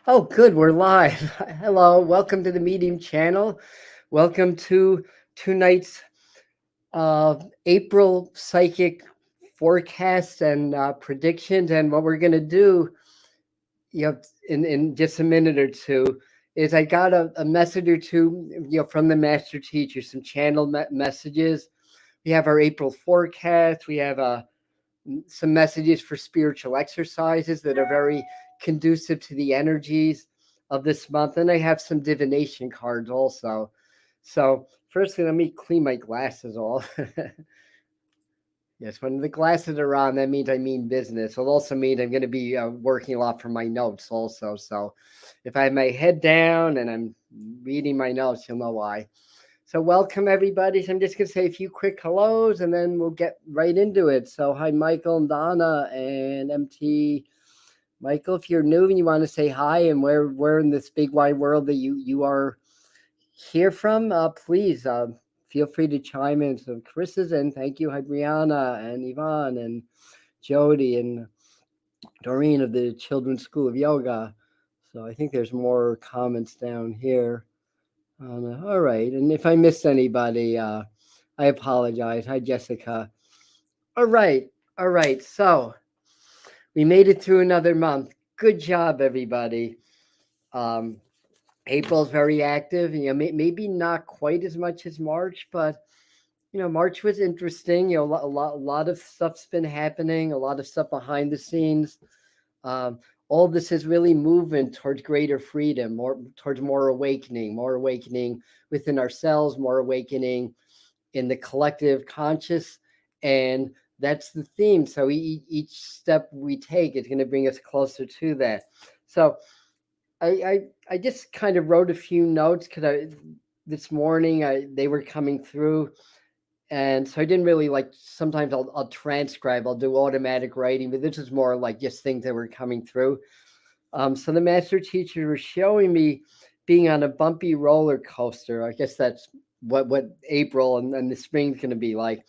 Oh, good. We're live. Hello. Welcome to the Medium channel. Welcome to tonight's April psychic forecast and predictions. And what we're going to do, in just a minute or two, is I got a message or two, from the master teacher, some channel messages. We have our April forecast. We have some messages for spiritual exercises that are very conducive to the energies of this month. And I have some divination cards also. So firstly, let me clean my glasses off. Yes, when the glasses are on, that means I mean business. It'll also mean I'm going to be working a lot from my notes also. So if I have my head down and I'm reading my notes, you'll know why. So welcome everybody. So I'm just gonna say a few quick hellos and then we'll get right into it. So hi Michael and Donna and MT. Michael, if you're new and you want to say hi and where in this big wide world that you are here from, please feel free to chime in. So Chris is in. Thank you. Hi Brianna and Yvonne and Jody and Doreen of the Children's School of Yoga. So I think there's more comments down here. All right, and if I missed anybody, I apologize. Hi, Jessica. All right, So we made it through another month. Good job, everybody. April's very active. Maybe not quite as much as March, but March was interesting. A lot of stuff's been happening. A lot of stuff behind the scenes. All this is really moving towards greater freedom, towards more awakening within ourselves, more awakening in the collective conscious. And that's the theme. So each step we take is going to bring us closer to that. So I just kind of wrote a few notes because this morning they were coming through. And so I didn't really sometimes I'll transcribe, I'll do automatic writing, but this is more like just things that were coming through. So the master teacher was showing me being on a bumpy roller coaster. I guess that's what April and the spring's going to be like.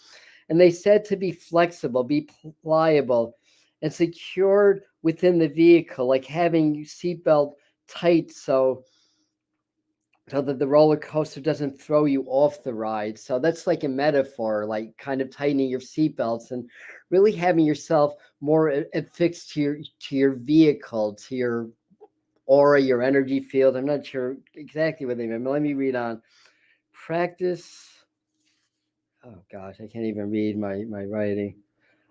And they said to be flexible, be pliable, and secured within the vehicle, like having your seatbelt tight so that the roller coaster doesn't throw you off the ride. So that's like a metaphor, like kind of tightening your seatbelts and really having yourself more affixed to your vehicle, to your aura, your energy field. I'm not sure exactly what they meant, but let me read on. Practice. Oh gosh, I can't even read my writing.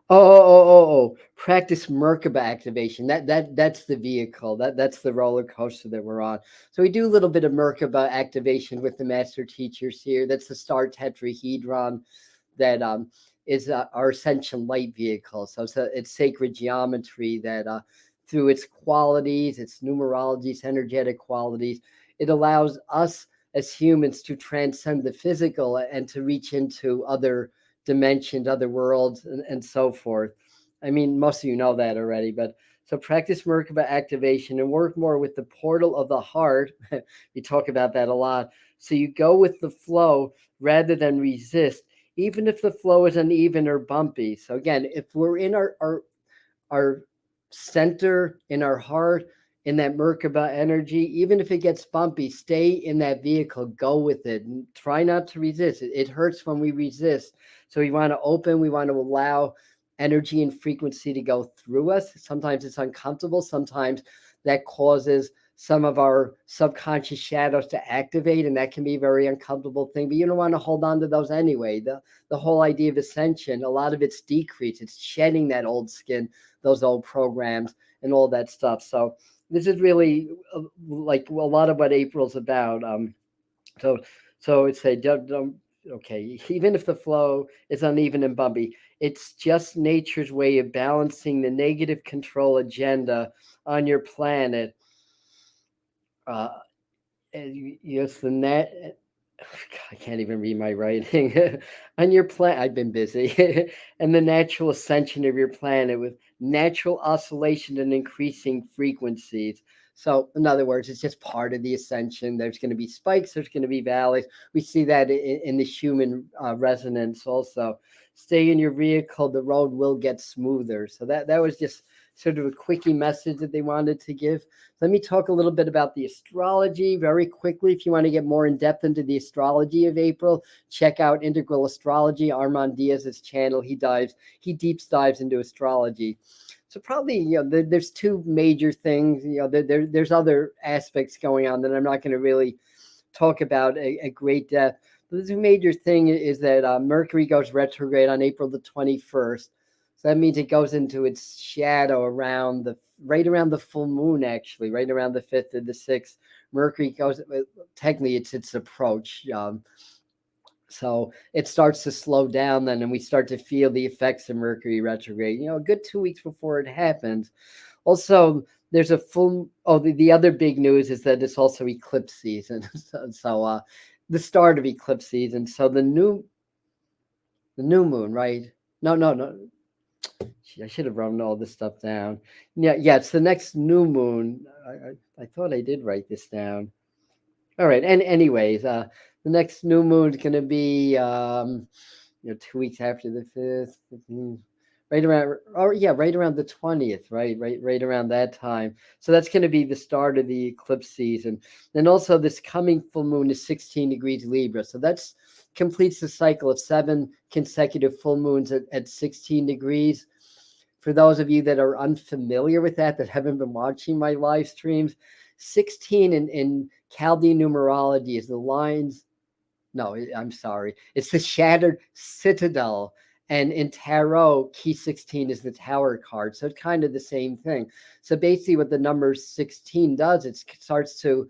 Oh. Practice Merkaba activation. That's the vehicle. That's the roller coaster that we're on. So we do a little bit of Merkaba activation with the master teachers here. That's the star tetrahedron that is our ascension light vehicle. So it's sacred geometry that through its qualities, its numerology, its energetic qualities, it allows us as humans to transcend the physical and to reach into other dimensions, other worlds, and so forth. I mean, most of you know that already, but so practice Merkaba activation and work more with the portal of the heart. We talk about that a lot. So you go with the flow rather than resist, even if the flow is uneven or bumpy. So again, if we're in our center, in our heart, in that Merkaba energy, even if it gets bumpy, stay in that vehicle, go with it, and try not to resist. It hurts when we resist. So we want to open, we want to allow energy and frequency to go through us. Sometimes it's uncomfortable. Sometimes that causes some of our subconscious shadows to activate, and that can be a very uncomfortable thing, but you don't want to hold on to those anyway. The whole idea of ascension, a lot of it's decrease. It's shedding that old skin, those old programs and all that stuff. So this is really like a lot of what April's about. So it's a don't okay, even if the flow is uneven and bumpy, it's just nature's way of balancing the negative control agenda on your planet. Yes, the net. I can't even read my writing. On your planet, I've been busy, and the natural ascension of your planet with natural oscillation and increasing frequencies. So, in other words, it's just part of the ascension. There's going to be spikes. There's going to be valleys. We see that in the human resonance also. Stay in your vehicle. The road will get smoother. So that was just sort of a quickie message that they wanted to give. Let me talk a little bit about the astrology very quickly. If you want to get more in depth into the astrology of April, check out Integral Astrology, Armand Diaz's channel. He deep dives into astrology. So probably, there's two major things. There's other aspects going on that I'm not going to really talk about at great depth. But the major thing is that Mercury goes retrograde on April the 21st. So that means it goes into its shadow right around the full moon, actually, right around the 5th or the 6th. Mercury goes, technically it's its approach. So it starts to slow down then, and we start to feel the effects of Mercury retrograde, a good 2 weeks before it happens. Also, there's a the other big news is that it's also eclipse season. So the start of eclipse season. So the new moon, right? No. I should have written all this stuff down. Yeah, it's the next new moon. I thought I did write this down. All right, and anyways, the next new moon is going to be 2 weeks after the 5th, right around the 20th, right around that time. So that's going to be the start of the eclipse season. Then also this coming full moon is 16 degrees Libra. So that's completes the cycle of 7 consecutive full moons at 16 degrees. For those of you that are unfamiliar with that haven't been watching my live streams, 16 in Chaldean numerology is the lines. No, I'm sorry. It's the shattered citadel. And in tarot, key 16 is the tower card. So it's kind of the same thing. So basically what the number 16 does, it starts to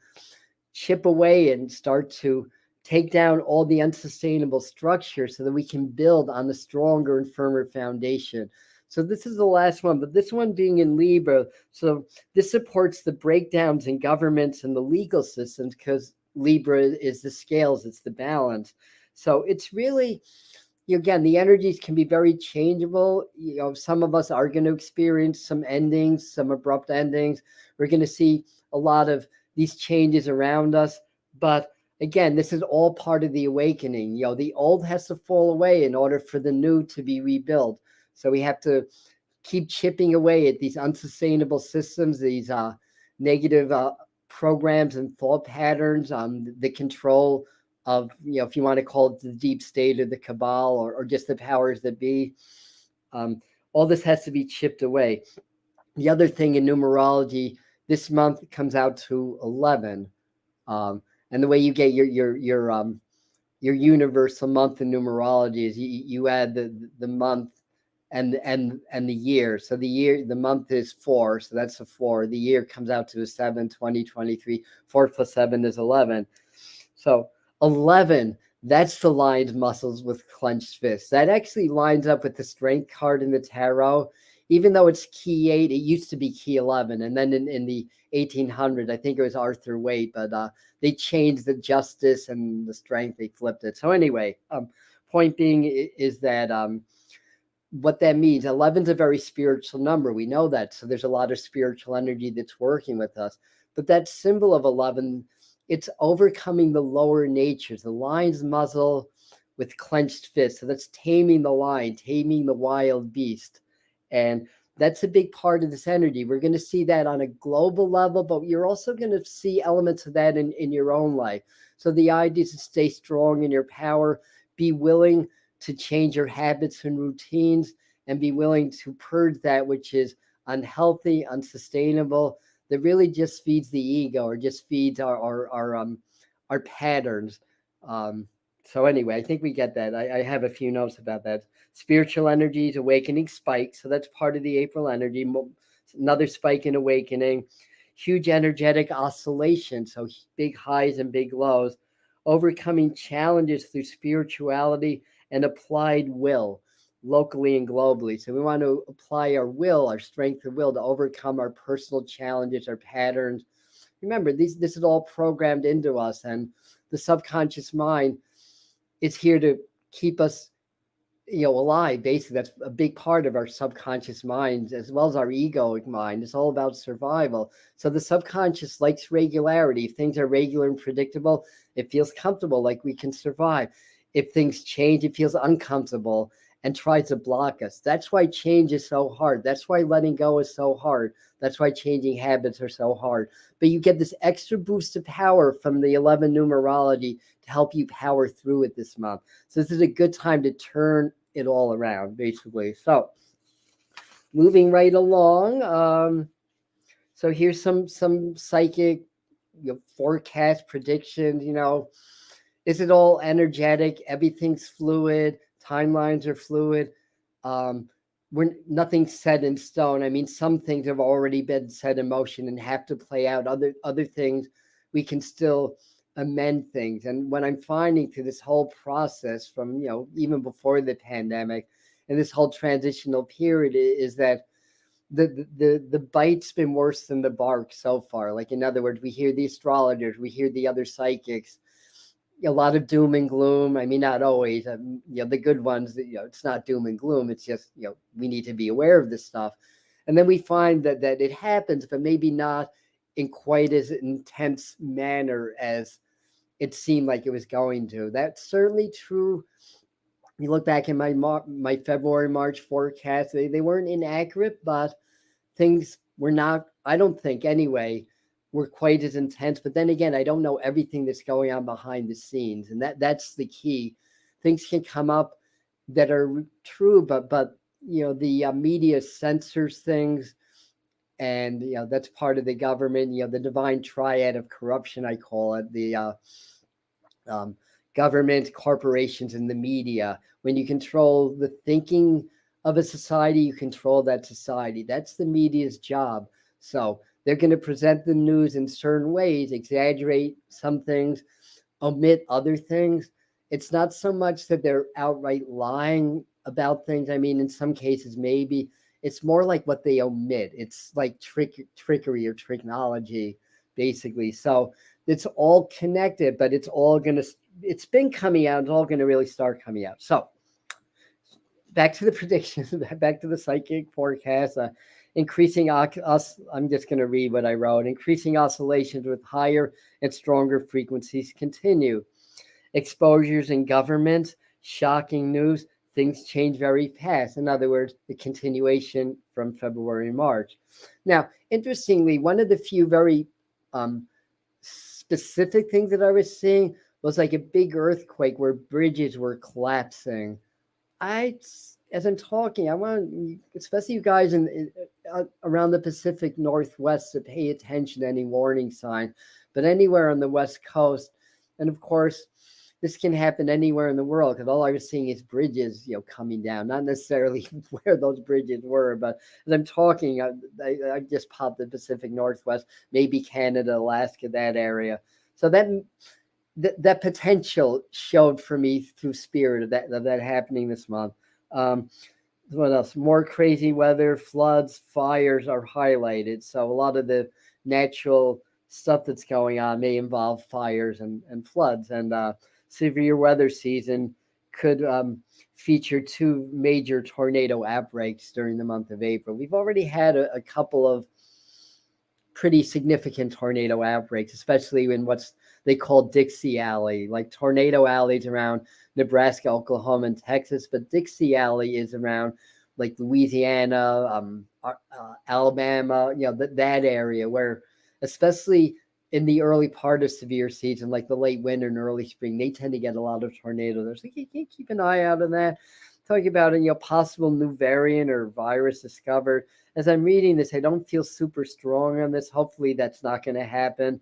chip away and start to take down all the unsustainable structure so that we can build on a stronger and firmer foundation. So this is the last one, but this one being in Libra. So this supports the breakdowns in governments and the legal systems because Libra is the scales, it's the balance. So it's really, again, the energies can be very changeable. Some of us are going to experience some endings, some abrupt endings. We're going to see a lot of these changes around us. But again, this is all part of the awakening. The old has to fall away in order for the new to be rebuilt. So we have to keep chipping away at these unsustainable systems, these negative programs and thought patterns, the control of, if you want to call it the deep state or the cabal or just the powers that be. All this has to be chipped away. The other thing in numerology, this month comes out to 11. And the way you get your universal month in numerology is you add the month and the year. So the month is 4, so that's a 4. The year comes out to a 7, 2023. 4 plus 7 is 11. So 11, that's the lined muscles with clenched fists. That actually lines up with the strength card in the tarot. Even though it's key 8, it used to be key 11. And then in the 1800s, I think it was Arthur Waite, but they changed the justice and the strength. They flipped it. So anyway, point being is that what that means, 11 is a very spiritual number. We know that. So there's a lot of spiritual energy that's working with us. But that symbol of 11, it's overcoming the lower natures, the lion's muzzle with clenched fists. So that's taming the lion, taming the wild beast. And that's a big part of this energy. We're going to see that on a global level, but you're also going to see elements of that in your own life. So the idea is to stay strong in your power, be willing to change your habits and routines, and be willing to purge that which is unhealthy, unsustainable, that really just feeds the ego or just feeds our patterns. So anyway, I think we get that. I have a few notes about that. Spiritual energies, awakening spikes. So that's part of the April energy. Another spike in awakening. Huge energetic oscillation. So big highs and big lows. Overcoming challenges through spirituality and applied will, locally and globally. So we want to apply our will, our strength of will, to overcome our personal challenges, our patterns. Remember, this is all programmed into us, and the subconscious mind is here to keep us, alive. Basically, that's a big part of our subconscious mind, as well as our egoic mind. It's all about survival. So the subconscious likes regularity. If things are regular and predictable, it feels comfortable, like we can survive. If things change, it feels uncomfortable. and tries to block us. That's why change is so hard. That's why letting go is so hard. That's why changing habits are so hard. But you get this extra boost of power from the 11 numerology to help you power through it this month. So this is a good time to turn it all around, basically. So moving right along. So here's some psychic forecast predictions. Is it all energetic? Everything's fluid. Timelines are fluid. Nothing's set in stone. I mean, some things have already been set in motion and have to play out. Other things, we can still amend things. And what I'm finding through this whole process from, even before the pandemic and this whole transitional period is that the bite's been worse than the bark so far. Like, in other words, we hear the astrologers, we hear the other psychics, a lot of doom and gloom. I mean, not always. The good ones, it's not doom and gloom. It's just, we need to be aware of this stuff. And then we find that it happens, but maybe not in quite as intense manner as it seemed like it was going to. That's certainly true. You look back in my February, March forecast, they weren't inaccurate, but things were not, I don't think anyway, were quite as intense. But then again, I don't know everything that's going on behind the scenes. And that's the key. Things can come up that are true, but the media censors things. And, that's part of the government, the divine triad of corruption, I call it, the government, corporations, and the media. When you control the thinking of a society, you control that society. That's the media's job. So they're going to present the news in certain ways, exaggerate some things, omit other things. It's not so much that they're outright lying about things. I mean, in some cases, maybe. It's more like what they omit. It's like trickery or technology, basically. So it's all connected, but it's been coming out. It's all going to really start coming out. So back to the predictions, back to the psychic forecast. Increasing I'm just going to read what I wrote. Increasing oscillations with higher and stronger frequencies continue. Exposures in government, shocking news, things change very fast. In other words, the continuation from February and March. Now, interestingly, one of the few very specific things that I was seeing was like a big earthquake where bridges were collapsing. As I'm talking, I want, especially you guys around the Pacific Northwest, to pay attention to any warning sign, but anywhere on the West Coast. And of course, this can happen anywhere in the world, because all I was seeing is bridges, coming down, not necessarily where those bridges were, but as I'm talking, I just popped the Pacific Northwest, maybe Canada, Alaska, that area. So that potential showed for me through spirit of that happening this month. What else? More crazy weather, floods, fires are highlighted. So a lot of the natural stuff that's going on may involve fires and floods. And severe weather season could feature 2 major tornado outbreaks during the month of April. We've already had a couple of pretty significant tornado outbreaks, especially in what's they call Dixie Alley, like tornado alleys around Nebraska, Oklahoma, and Texas. But Dixie Alley is around like Louisiana, Alabama, that area where, especially in the early part of severe season, like the late winter and early spring, they tend to get a lot of tornadoes. So you can't keep an eye out on that. Talking about a possible new variant or virus discovered. As I'm reading this, I don't feel super strong on this. Hopefully that's not going to happen.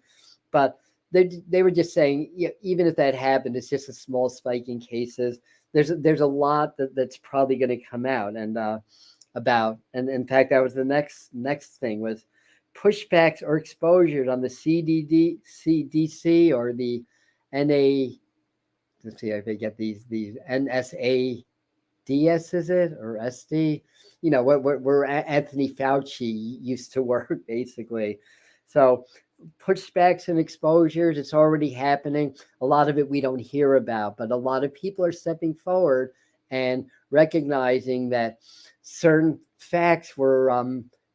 But they were just saying, even if that happened, it's just a small spike in cases. There's a lot that's probably going to come out and about. And in fact, that was the next thing was pushbacks or exposures on the CDC or the NA. Let's see if I get these NSA. DS, is it, or SD? Where Anthony Fauci used to work, basically. So pushbacks and exposures, it's already happening. A lot of it we don't hear about, but a lot of people are stepping forward and recognizing that certain facts were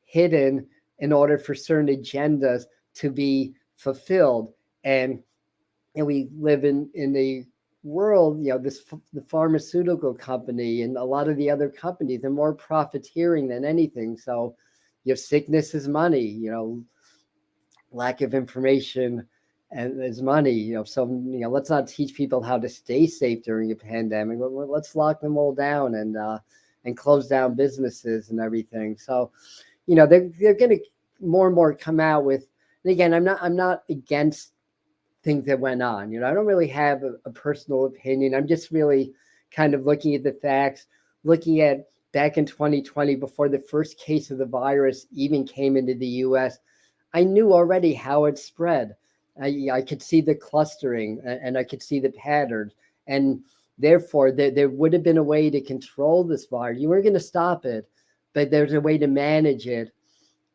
hidden in order for certain agendas to be fulfilled. And we live in a world, the pharmaceutical company and a lot of the other companies, they're more profiteering than anything. So, sickness is money, lack of information and is money, so, let's not teach people how to stay safe during a pandemic. Let's lock them all down and close down businesses and everything. So, they're going to more and more come out with, and again, I'm not against things that went on. I don't really have a personal opinion. I'm just really kind of looking at the facts, looking at back in 2020, before the first case of the virus even came into the US, I knew already how it spread. I could see the clustering and I could see the patterns. And therefore, there would have been a way to control this virus. You weren't going to stop it, but there's a way to manage it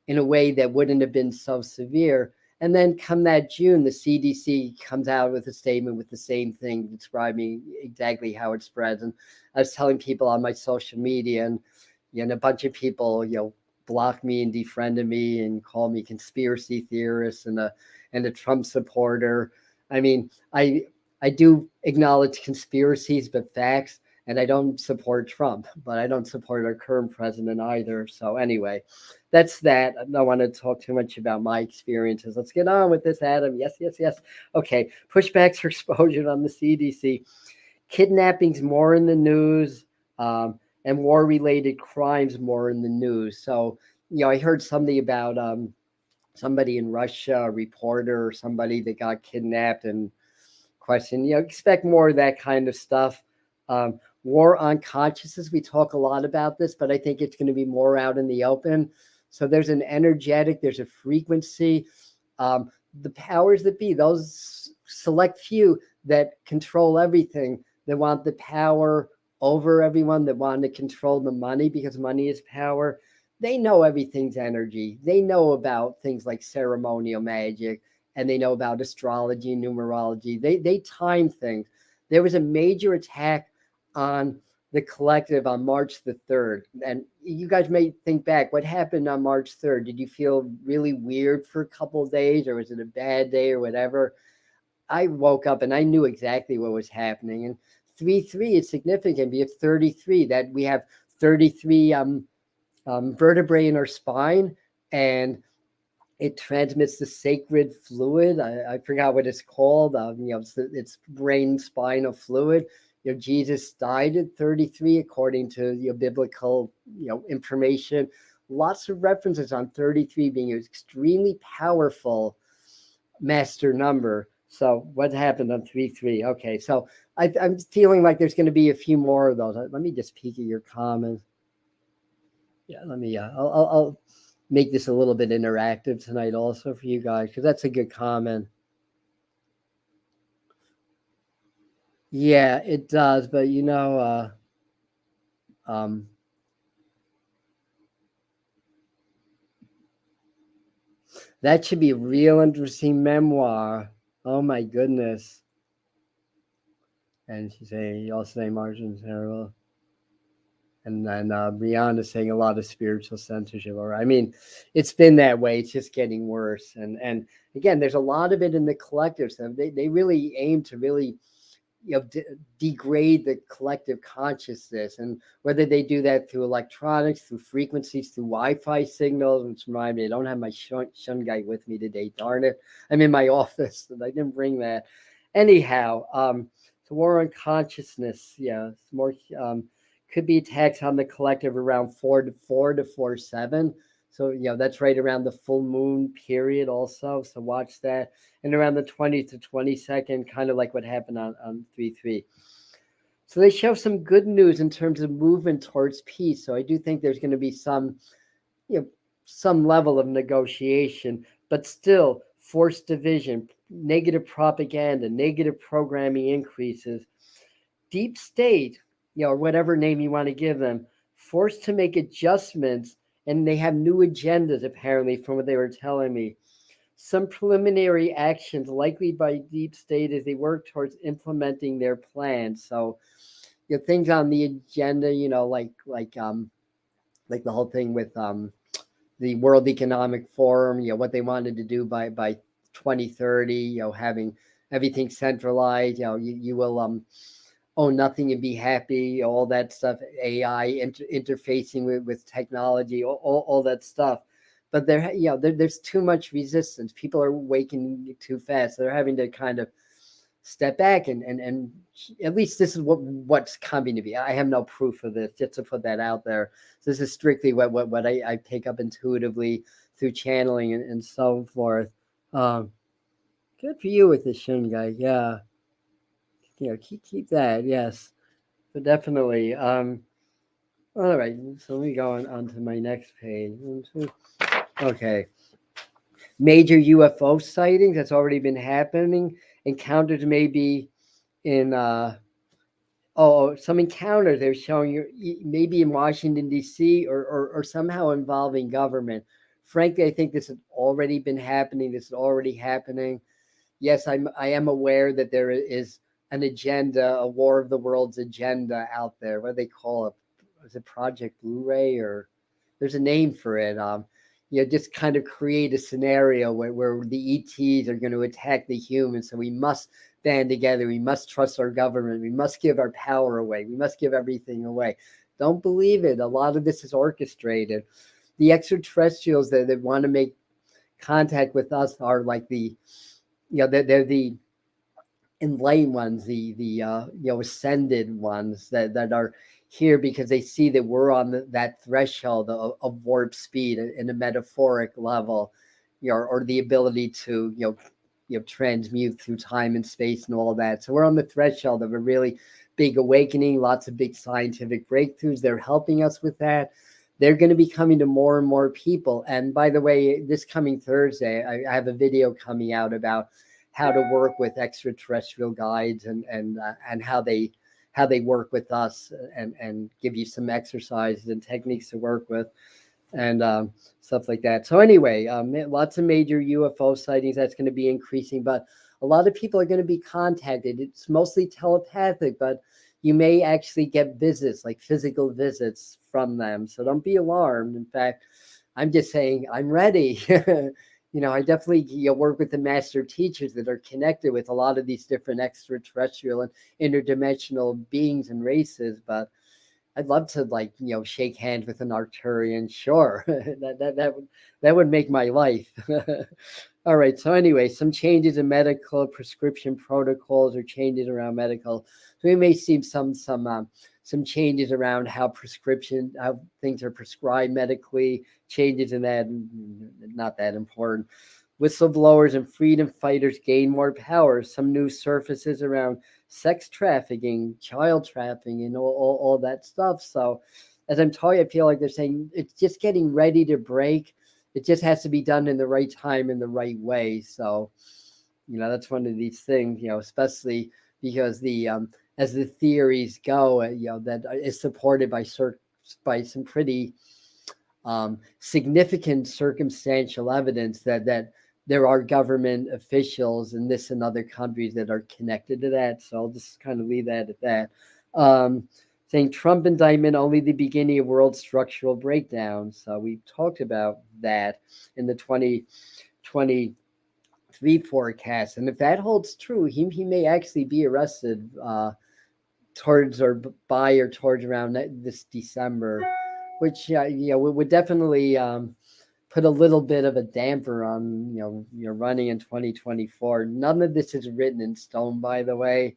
in a way that wouldn't have been so severe. And then come that June, the CDC comes out with a statement with the same thing, describing exactly how it spreads. And I was telling people on my social media, and a bunch of people, blocked me and defriended me and called me conspiracy theorist and a Trump supporter. I mean, I do acknowledge conspiracies, but facts. And I don't support Trump, but I don't support our current president either. So anyway, that's that. I don't want to talk too much about my experiences. Let's get on with this, Adam. Yes. Okay, pushbacks for exposure on the CDC. Kidnappings more in the news, and war-related crimes more in the news. So, I heard something about somebody in Russia, a reporter or somebody that got kidnapped and questioned. Expect more of that kind of stuff. War on consciousness. We talk a lot about this, but I think it's going to be more out in the open. So there's an energetic, there's a frequency. The powers that be, those select few that control everything, that want the power over everyone, that want to control the money because money is power. They know everything's energy. They know about things like ceremonial magic, and they know about astrology, numerology. They time things. There was a major attack on the collective on March the 3rd. And you guys may think back, what happened on March 3rd? Did you feel really weird for a couple of days, or was it a bad day or whatever? I woke up and I knew exactly what was happening. And 3-3 is significant. We have 33, that we have 33 vertebrae in our spine, and it transmits the sacred fluid. I forgot what it's called. It's brain spinal fluid. Jesus died at 33 according to biblical information. Lots of references on 33 being an extremely powerful master number. So what happened on 3-3? Okay, so I'm feeling like there's going to be a few more of those. Let me just peek at your comments. Yeah, let me. I'll make this a little bit interactive tonight also for you guys, because that's a good comment. Yeah, it does, but that should be a real interesting memoir. Oh my goodness. And she's saying, also saying Martian terrible. And then Brianna saying a lot of spiritual censorship. Or I mean, it's been that way. It's just getting worse. And again, there's a lot of it in the collective stuff. They really aim to really degrade the collective consciousness, and whether they do that through electronics, through frequencies, through Wi-Fi signals. Which remind me, I don't have my shungite with me today. Darn it! I'm in my office, and I didn't bring that. Anyhow, so war on consciousness. Yeah, it's more could be attacks on the collective around 4 to 4-7. So, that's right around the full moon period also. So watch that. And around the 20th to 22nd, kind of like what happened on 3-3. So they show some good news in terms of movement towards peace. So I do think there's going to be some level of negotiation, but still forced division, negative propaganda, negative programming increases. Deep state, or whatever name you want to give them, forced to make adjustments. And they have new agendas, apparently, from what they were telling me. Some preliminary actions likely by deep state as they work towards implementing their plans. So, things on the agenda, like the whole thing with the World Economic Forum, what they wanted to do by 2030, having everything centralized. You will own nothing and be happy. All that stuff, AI interfacing with technology, all that stuff. But there's too much resistance. People are waking too fast. They're having to kind of step back and at least this is what's coming to be. I have no proof of this, just to put that out there. So this is strictly what I pick up intuitively through channeling and so forth. Good for you with the Shun guy. Yeah. Keep that. Yes. But definitely. All right. So let me go on to my next page. Okay. Major UFO sightings that's already been happening. Encounters maybe in some encounters they're showing you maybe in Washington D.C. or somehow involving government. Frankly, I think this has already been happening. This is already happening. Yes, I am aware that there is an agenda, a War of the Worlds agenda out there. What do they call it? Is it Project Blu-ray, or there's a name for it? Just kind of create a scenario where the ETs are going to attack the humans. So we must band together. We must trust our government. We must give our power away. We must give everything away. Don't believe it. A lot of this is orchestrated. The extraterrestrials that want to make contact with us are like they're the enlightened ones, the ascended ones that are here because they see that we're on that threshold of warp speed in a metaphoric level, or the ability to transmute through time and space and all that. So we're on the threshold of a really big awakening, lots of big scientific breakthroughs. They're helping us with that. They're going to be coming to more and more people. And by the way, this coming Thursday, I have a video coming out about how to work with extraterrestrial guides and how they work with us and give you some exercises and techniques to work with and stuff like that. So anyway, lots of major UFO sightings. That's going to be increasing, but a lot of people are going to be contacted. It's mostly telepathic, but you may actually get visits, like physical visits from them. So don't be alarmed. In fact, I'm just saying I'm ready. I definitely work with the master teachers that are connected with a lot of these different extraterrestrial and interdimensional beings and races. But I'd love to shake hands with an Arcturian. Sure, that would make my life. All right. So anyway, some changes in medical prescription protocols or changes around medical. So we may see some changes around how things are prescribed medically. Changes in that, not that important. Whistleblowers and freedom fighters gain more power. Some new surfaces around sex trafficking, child trafficking, and all that stuff. So as I'm talking, I feel like they're saying it's just getting ready to break. It just has to be done in the right time, in the right way. So, that's one of these things, especially because as the theories go, that is supported by some pretty significant circumstantial evidence that there are government officials in this and other countries that are connected to that. So I'll just kind of leave that at that. Saying Trump indictment only the beginning of world structural breakdown. So we talked about that in the 2023 forecast. And if that holds true, he may actually be arrested towards around this December, which would definitely put a little bit of a damper on you're running in 2024. None of this is written in stone, by the way.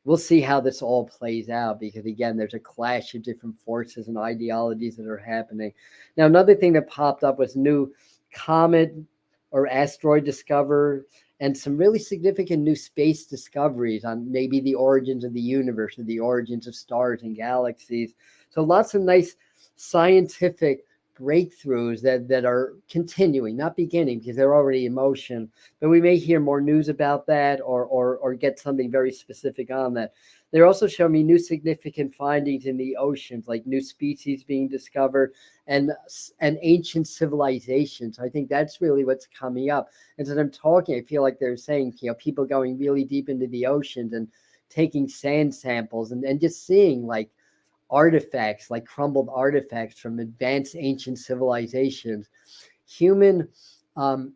We'll see how this all plays out because, again, there's a clash of different forces and ideologies that are happening. Now, another thing that popped up was new comet or asteroid discovered and some really significant new space discoveries on maybe the origins of the universe or the origins of stars and galaxies. So lots of nice scientific breakthroughs that are continuing, not beginning, because they're already in motion. But we may hear more news about that or get something very specific on that. They're also showing me new significant findings in the oceans, like new species being discovered and ancient civilizations. I think that's really what's coming up. And as I'm talking, I feel like they're saying, people going really deep into the oceans and taking sand samples and just seeing like artifacts, like crumbled artifacts from advanced ancient civilizations. Human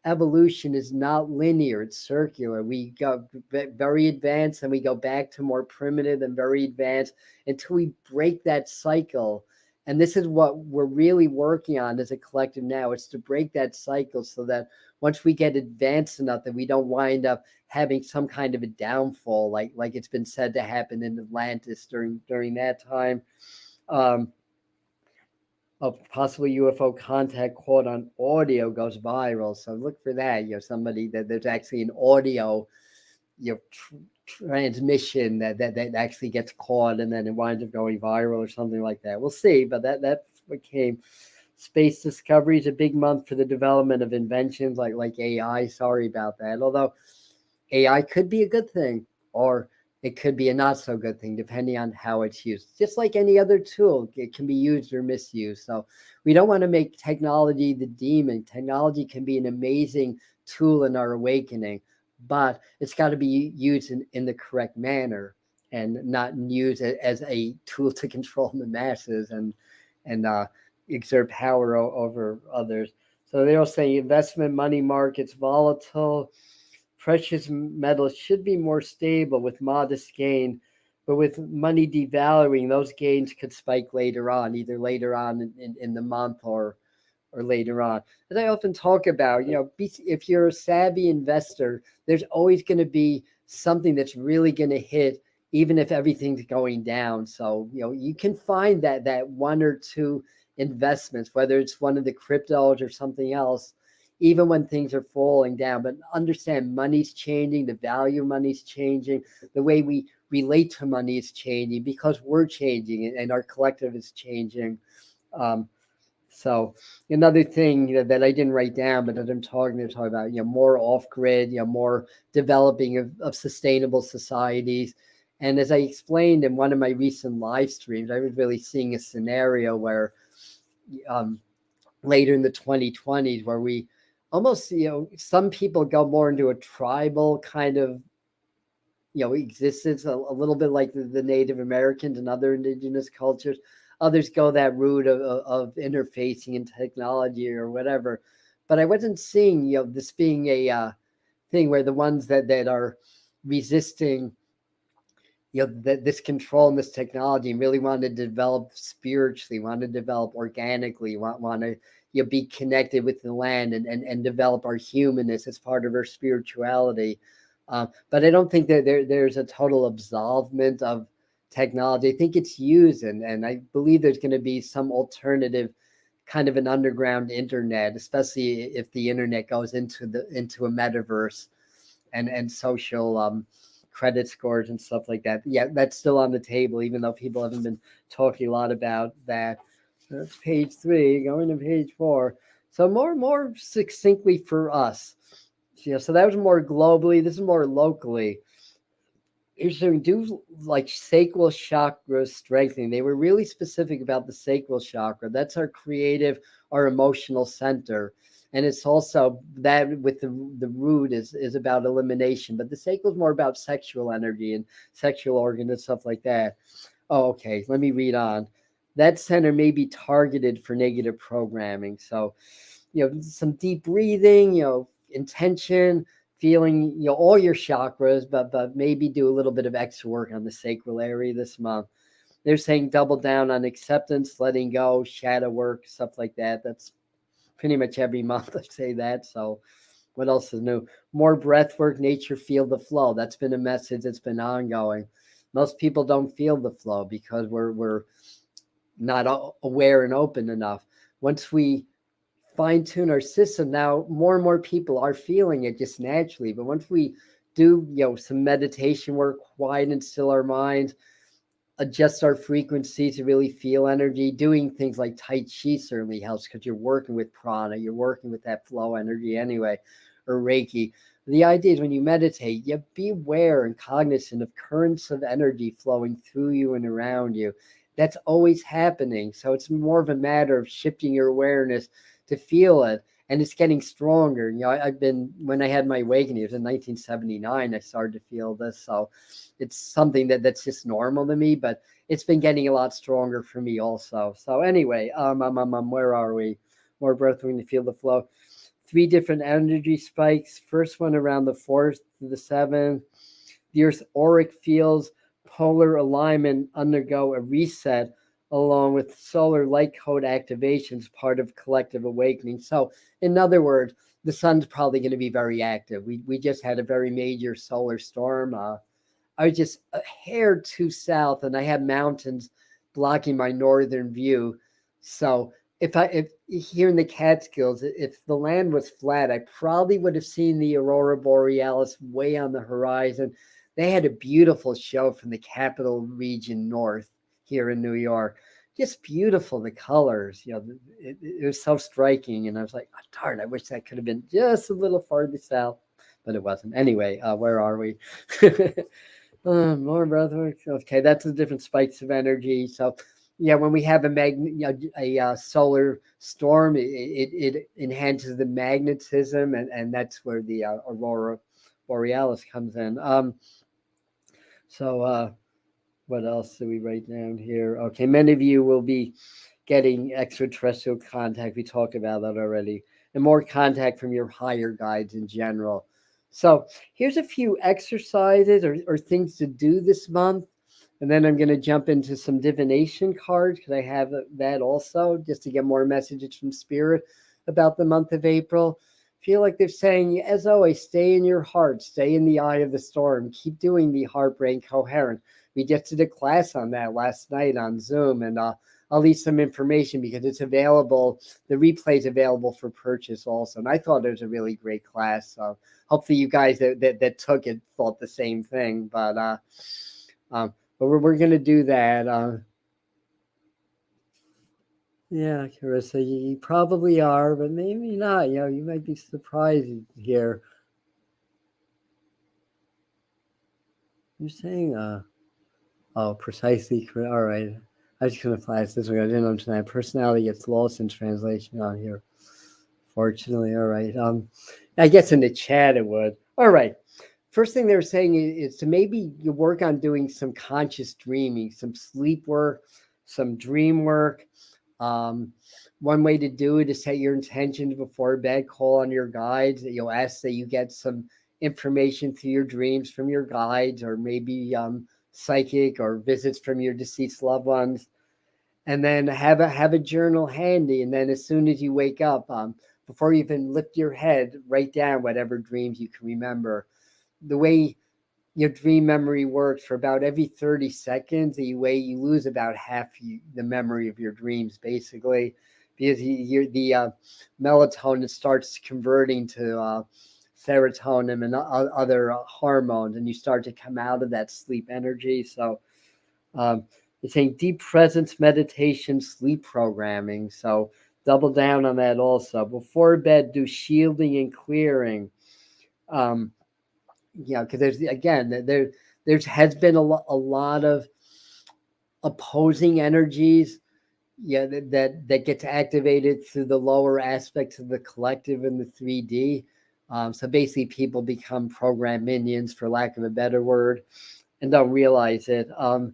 evolution is not linear, it's circular. We go very advanced and we go back to more primitive and very advanced until we break that cycle. And this is what we're really working on as a collective now. It's to break that cycle so that once we get advanced enough that we don't wind up having some kind of a downfall, like it's been said to happen in Atlantis during that time. Of possible UFO contact caught on audio goes viral. So look for that. Somebody that there's actually an audio, transmission that actually gets caught and then it winds up going viral or something like that. We'll see, but that's what came. Space discovery is a big month for the development of inventions like AI. Sorry about that. Although AI could be a good thing, or it could be a not so good thing, depending on how it's used. Just like any other tool, it can be used or misused. So we don't want to make technology the demon. Technology can be an amazing tool in our awakening, but it's got to be used in the correct manner and not used as a tool to control the masses and exert power over others. So they'll say investment money markets volatile. Precious metals should be more stable with modest gain, but with money devaluing, those gains could spike later on, either later on in the month or later on. As I often talk about, if you're a savvy investor, there's always going to be something that's really going to hit, even if everything's going down. So, you can find that one or two investments, whether it's one of the cryptos or something else, even when things are falling down. But understand, money's changing, the value of money's changing, the way we relate to money is changing because we're changing and our collective is changing. So another thing that I didn't write down, but that I'm talking about, more off-grid, more developing of sustainable societies. And as I explained in one of my recent live streams, I was really seeing a scenario where later in the 2020s, where we almost, some people go more into a tribal kind of, existence, a little bit like the Native Americans and other indigenous cultures. Others go that route of interfacing in technology or whatever. But I wasn't seeing, this being a thing where the ones that are resisting, this control and this technology and really want to develop spiritually, want to develop organically, want to be connected with the land and develop our humanness as part of our spirituality. But I don't think that there's a total absolvement of technology. I think it's used, and I believe there's going to be some alternative kind of an underground internet, especially if the internet goes into a metaverse and social credit scores and stuff like that. Yeah, that's still on the table, even though people haven't been talking a lot about that. That's page 3, going to page 4. So more succinctly for us. So that was more globally. This is more locally. So do like sacral chakra strengthening. They were really specific about the sacral chakra. That's our creative, our emotional center. And it's also that with the root is about elimination, but the sacral is more about sexual energy and sexual organs and stuff like that. Oh, okay. Let me read on. That center may be targeted for negative programming. So, some deep breathing, intention, feeling, all your chakras, but maybe do a little bit of extra work on the sacral area this month. They're saying double down on acceptance, letting go, shadow work, stuff like that. That's pretty much every month I say that. So what else is new? More breath work, nature, feel the flow. That's been a message that's been ongoing. Most people don't feel the flow because we're not aware and open enough. Once we fine tune our system, now more and more people are feeling it just naturally. But once we do, some meditation work, quiet and still our minds, adjust our frequency to really feel energy, doing things like Tai Chi certainly helps because you're working with prana, you're working with that flow energy anyway, or Reiki. The idea is when you meditate, you be aware and cognizant of currents of energy flowing through you and around you. That's always happening. So it's more of a matter of shifting your awareness to feel it. And it's getting stronger. I've been, when I had my awakening, it was in 1979, I started to feel this. So it's something that's just normal to me, but it's been getting a lot stronger for me also. So anyway, where are we? More breath when you feel the flow. 3 different energy spikes. First one around the 4th to the 7th. The Earth's auric fields, polar alignment undergo a reset along with solar light code activations, part of collective awakening. So in other words, the sun's probably going to be very active. We just had a very major solar storm. I was just a hair too south, and I had mountains blocking my northern view. So if here in the Catskills, if the land was flat, I probably would have seen the aurora borealis way on the horizon. They had a beautiful show from the Capital Region North here in New York. Just beautiful, the colors. It was so striking, and I was like, oh, darn, I wish that could have been just a little farther south, but it wasn't. Anyway, where are we? More breathwork. Okay, that's the different spikes of energy. So, yeah, when we have a solar storm, it enhances the magnetism, and that's where the aurora borealis comes in. So what else do we write down here? Okay, many of you will be getting extraterrestrial contact. We talked about that already, and more contact from your higher guides in general. So here's a few exercises or things to do this month. And then I'm going to jump into some divination cards because I have that also, just to get more messages from Spirit about the month of April. Feel like they're saying, as always, stay in your heart, stay in the eye of the storm, keep doing the heart-brain coherent. We just did a class on that last night on Zoom, and I'll leave some information because it's available. The replay is available for purchase also. And I thought it was a really great class. So hopefully you guys that took it thought the same thing. But we're going to do that. Yeah, Carissa, you probably are, but maybe not. You might be surprised here. You're saying, oh, precisely correct. All right. I was just going to flash this one. I didn't understand. Personality gets lost in translation on here. Fortunately, all right. I guess in the chat it would. All right. First thing they were saying is to maybe you work on doing some conscious dreaming, some sleep work, some dream work. One way to do it is set your intentions before bed, call on your guides. You'll ask that you get some information through your dreams from your guides, or maybe psychic or visits from your deceased loved ones. And then have a journal handy. And then as soon as you wake up, before you even lift your head, write down whatever dreams you can remember. The way your dream memory works, for about every 30 seconds, you lose about half the memory of your dreams, basically, because the melatonin starts converting to serotonin and other hormones, and you start to come out of that sleep energy. So it's saying deep presence meditation, sleep programming. So double down on that also. Before bed, do shielding and clearing. Because there has been a lot of opposing energies, that gets activated through the lower aspects of the collective in the 3D. So basically, people become program minions, for lack of a better word, and don't realize it. And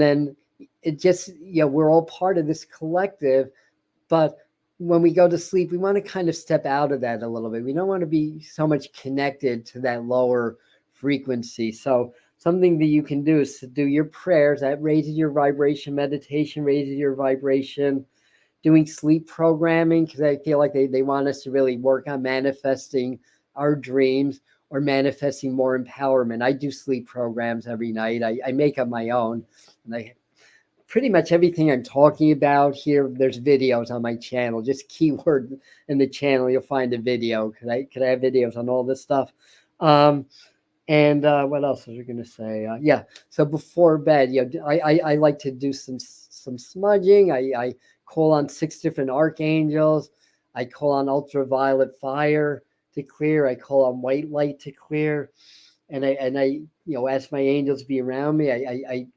then it just, we're all part of this collective, but when we go to sleep, we want to kind of step out of that a little bit. We don't want to be so much connected to that lower frequency. So something that you can do is to do your prayers. That raises your vibration. Meditation raises your vibration. Doing sleep programming, because I feel like they want us to really work on manifesting our dreams or manifesting more empowerment. I do sleep programs every night. I make up my own. And pretty much everything I'm talking about here, there's videos on my channel. Just keyword in the channel, you'll find a video. Could I have videos on all this stuff? And what else was I going to say? So before bed, I like to do some smudging. I call on 6 different archangels. I call on ultraviolet fire to clear. I call on white light to clear. And I ask my angels to be around me. I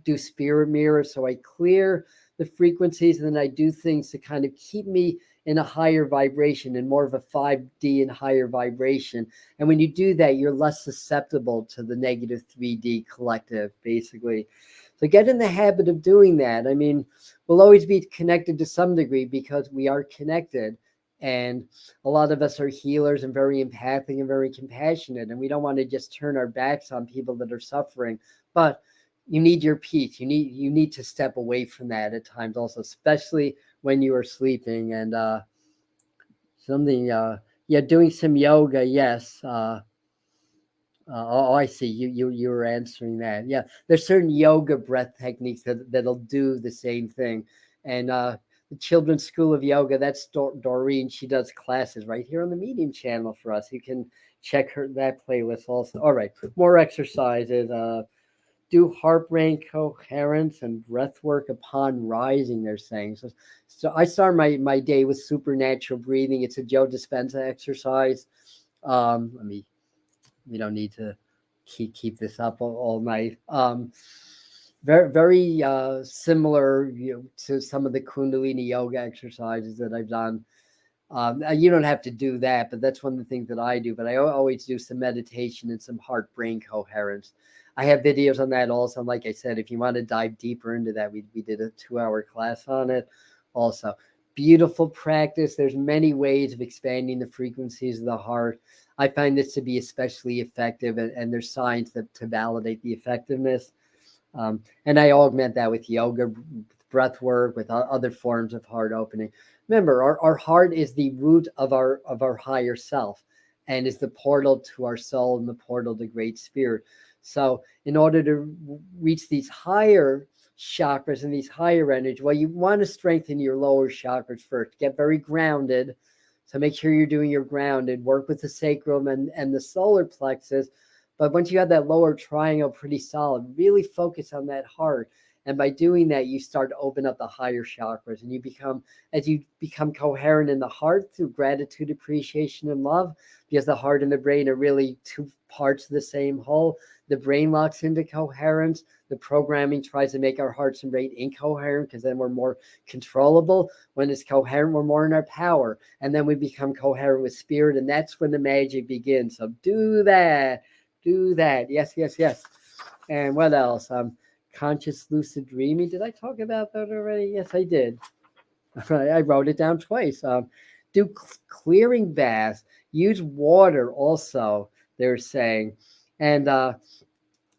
do spirit mirrors, so I clear the frequencies, and then I do things to kind of keep me in a higher vibration, and more of a 5D and higher vibration. And when you do that, you're less susceptible to the negative 3D collective, basically. So get in the habit of doing that. I mean, we'll always be connected to some degree because we are connected. And a lot of us are healers and very empathic and very compassionate, and we don't want to just turn our backs on people that are suffering. But you need your peace. You need to step away from that at times also, especially when you are sleeping. And doing some yoga, yes. I see. You were answering that. Yeah, there's certain yoga breath techniques that'll do the same thing. And the Children's School of Yoga, that's Doreen. She does classes right here on the Medium channel for us. You can check that playlist also. All right, more exercises. Do heart rate coherence and breath work upon rising, they're saying. So I start my day with supernatural breathing. It's a Joe Dispenza exercise. We don't need to keep this up all night. Very similar, to some of the Kundalini yoga exercises that I've done. You don't have to do that, but that's one of the things that I do. But I always do some meditation and some heart-brain coherence. I have videos on that also. And like I said, if you want to dive deeper into that, we did a 2-hour class on it also. Beautiful practice. There's many ways of expanding the frequencies of the heart. I find this to be especially effective, and there's science to validate the effectiveness. And I augment that with yoga, breath work, with other forms of heart opening. Remember, our heart is the root of our higher self, and is the portal to our soul and the portal to Great Spirit. So in order to reach these higher chakras and these higher energy, well, you want to strengthen your lower chakras first. Get very grounded. So make sure you're doing your grounded. Work with the sacrum and the solar plexus. But once you have that lower triangle pretty solid, really focus on that heart. And by doing that, you start to open up the higher chakras, and as you become coherent in the heart through gratitude, appreciation, and love, because the heart and the brain are really two parts of the same whole. The brain locks into coherence. The programming tries to make our hearts and brain incoherent, because then we're more controllable. When it's coherent, we're more in our power. And then we become coherent with spirit, and that's when the magic begins. So do that. Do that. Yes, yes, yes. And what else? Conscious lucid dreaming. Did I talk about that already? Yes, I did. I wrote it down twice. Do clearing baths. Use water also, they're saying. And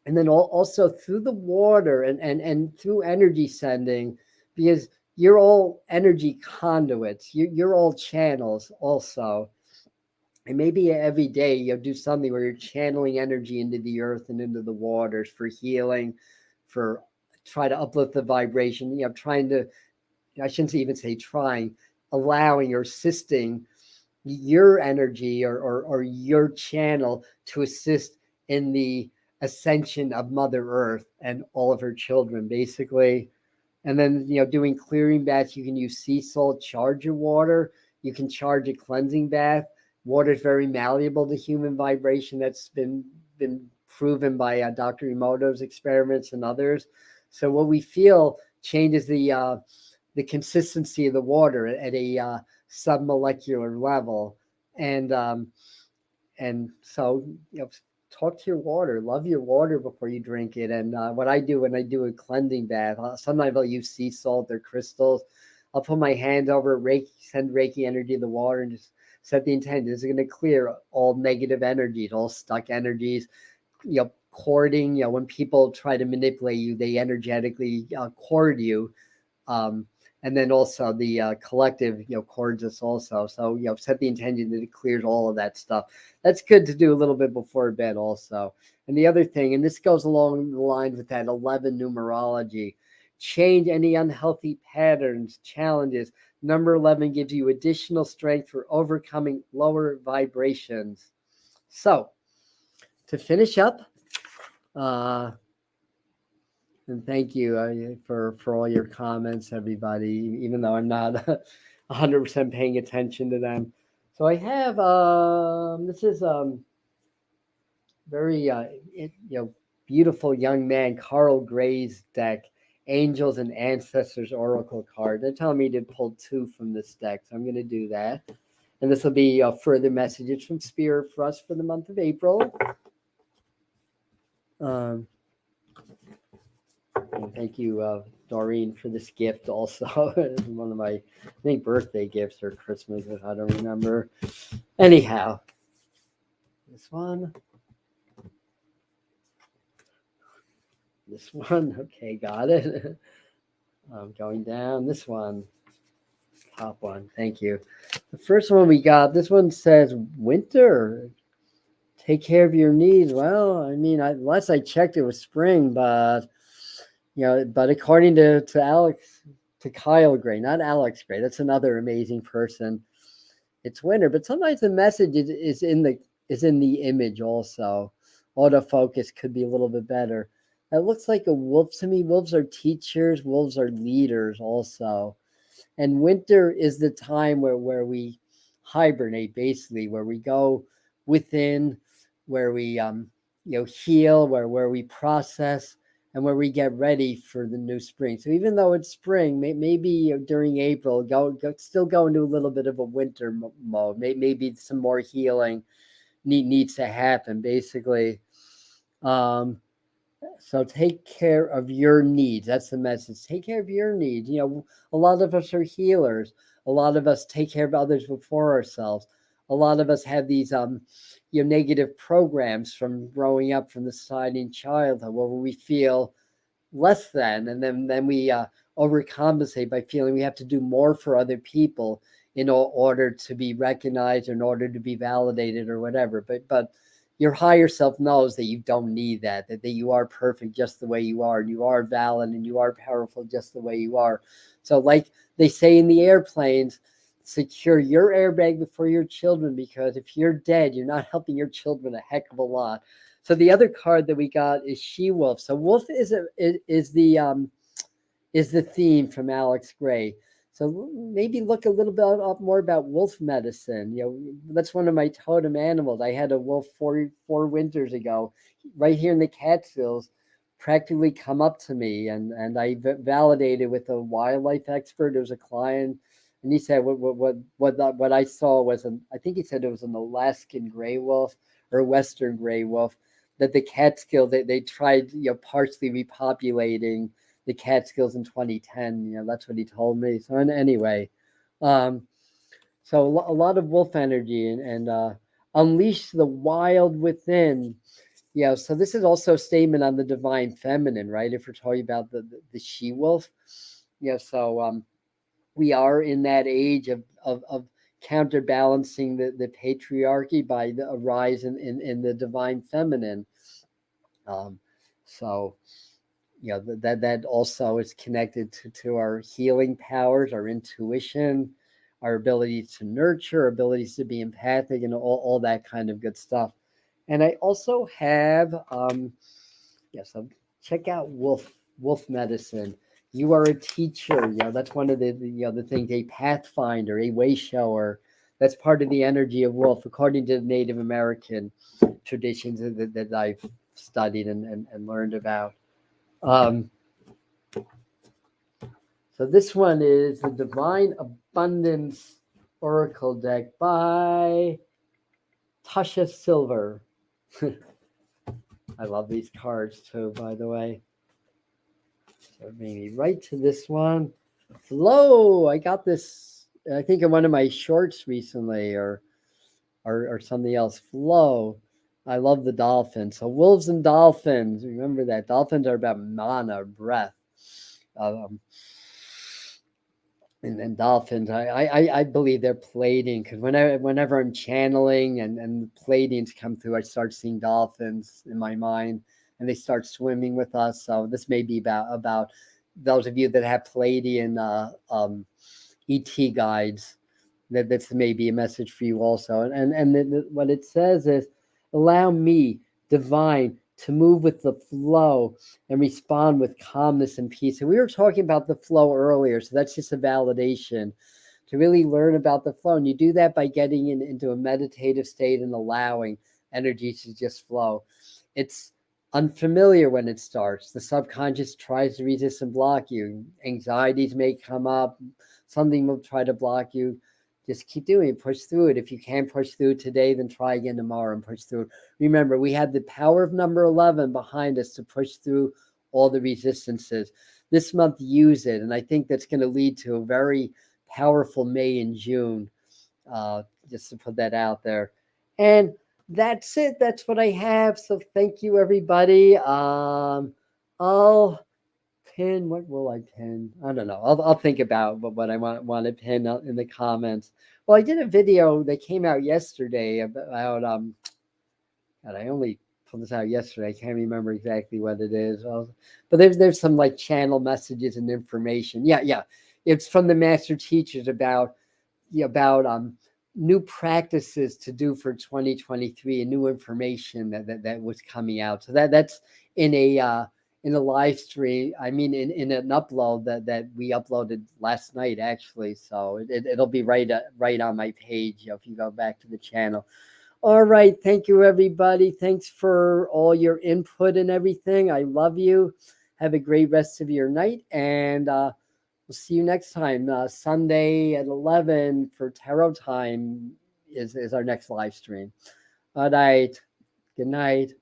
then also through the water and through energy sending, because you're all energy conduits. You're all channels also. And maybe every day you'll do something where you're channeling energy into the earth and into the waters for healing, for try to uplift the vibration. Trying to, I shouldn't even say trying, allowing or assisting your energy or your channel to assist in the ascension of Mother Earth and all of her children, basically. And then, doing clearing baths, you can use sea salt, charge your water. You can charge a cleansing bath. Water is very malleable to human vibration. That's been proven by Dr. Emoto's experiments and others. So what we feel changes the consistency of the water at a submolecular level. And so, talk to your water, love your water before you drink it. And what I do when I do a cleansing bath, sometimes I'll use sea salt or crystals. I'll put my hand over Reiki, send Reiki energy to the water, and just set the intent. This is going to clear all negative energies, all stuck energies. Cording, when people try to manipulate you, they energetically cord you. And then also the collective, cords us also. So, set the intention that it clears all of that stuff. That's good to do a little bit before bed also. And the other thing, and this goes along the lines with that 11 numerology, change any unhealthy patterns, challenges. Number 11 gives you additional strength for overcoming lower vibrations. So, to finish up, and thank you for all your comments, everybody, even though I'm not 100% paying attention to them. So I have, this is very, beautiful young man, Carl Gray's deck, Angels and Ancestors Oracle card. They're telling me to pull 2 from this deck, so I'm going to do that. And this will be further messages from Spirit for us for the month of April. Thank you Doreen, for this gift also. One of my, I think, birthday gifts or Christmas, if I don't remember. Anyhow, this one. This one. Okay, got it. I'm going down. This one. Top one. Thank you. The first one we got, this one says winter. Take care of your needs. Well, I mean, last I checked, it was spring, but but according to Kyle Gray, not Alex Gray, that's another amazing person. It's winter, but sometimes the message is in the image also. Autofocus could be a little bit better. It looks like a wolf to me. Wolves are teachers. Wolves are leaders also. And winter is the time where we hibernate, basically, where we go within, where we heal, where we process, and where we get ready for the new spring. So even though it's spring, maybe during April, still go into a little bit of a winter mode. Maybe some more healing needs to happen, basically. So take care of your needs. That's the message. Take care of your needs. A lot of us are healers. A lot of us take care of others before ourselves. A lot of us have these negative programs from growing up from the society in childhood where we feel less than, and then we overcompensate by feeling we have to do more for other people in order to be recognized, or in order to be validated, or whatever. But your higher self knows that you don't need that you are perfect just the way you are, and you are valid, and you are powerful just the way you are. So like they say in the airplanes, secure your airbag before your children, because if you're dead, you're not helping your children a heck of a lot. So the other card that we got is She-Wolf. So wolf is the theme from Alex Gray. So maybe look a little bit up more about wolf medicine. That's one of my totem animals. I had a wolf four winters ago, right here in the Catskills, practically come up to me, and I validated with a wildlife expert. It was a client, and he said what I saw was I think he said it was an Alaskan gray wolf or Western gray wolf. That the Catskills they tried partially repopulating the Catskills in 2010. That's what he told me. So anyway, so a lot of wolf energy and unleash the wild within. So this is also a statement on the divine feminine, right? If we're talking about the she-wolf, so we are in that age of counterbalancing the patriarchy by a rise in the divine feminine. So that also is connected to our healing powers, our intuition, our ability to nurture, our abilities to be empathic, and all that kind of good stuff. And I also have so check out wolf medicine. You are a teacher. That's one of the things. A pathfinder, a way shower. That's part of the energy of wolf, according to the Native American traditions that I've studied and learned about. So this one is the Divine Abundance Oracle deck by Tasha Silver. I love these cards too, by the way. So maybe right to this one. Flow. I got this, I think, in one of my shorts recently, or something else. Flow. I love the dolphins. So wolves and dolphins. Remember that dolphins are about mana, breath. And then dolphins, I believe they're plating, because whenever I'm channeling and platings come through, I start seeing dolphins in my mind, and they start swimming with us. So this may be about those of you that have Pleiadian ET guides. That's maybe a message for you also. And what it says is, allow me, divine, to move with the flow and respond with calmness and peace. And we were talking about the flow earlier, so that's just a validation to really learn about the flow. And you do that by getting into a meditative state and allowing energy to just flow. It's unfamiliar when it starts. The subconscious tries to resist and block you. Anxieties may come up. Something will try to block you. Just keep doing it. Push through it. If you can't push through it today, then try again tomorrow and push through it. Remember, we had the power of number 11 behind us to push through all the resistances. this month, use it. And I think that's going to lead to a very powerful May and June, just to put that out there. And that's it. That's what I have. So thank you, everybody. I'll pin. What will I pin? I don't know. I'll think about what I want to pin in the comments. Well, I did a video that came out yesterday about God, I only pulled this out yesterday. I can't remember exactly what it is. But there's some like channel messages and information. Yeah. It's from the master teachers about new practices to do for 2023 and new information that was coming out. So that's in a live stream. I mean, in an upload that we uploaded last night, actually. So it'll be right on my page if you go back to the channel. All right. Thank you, everybody. Thanks for all your input and everything. I love you. Have a great rest of your night. And we'll see you next time. Sunday at 11 for tarot time is our next live stream. All right. Good night.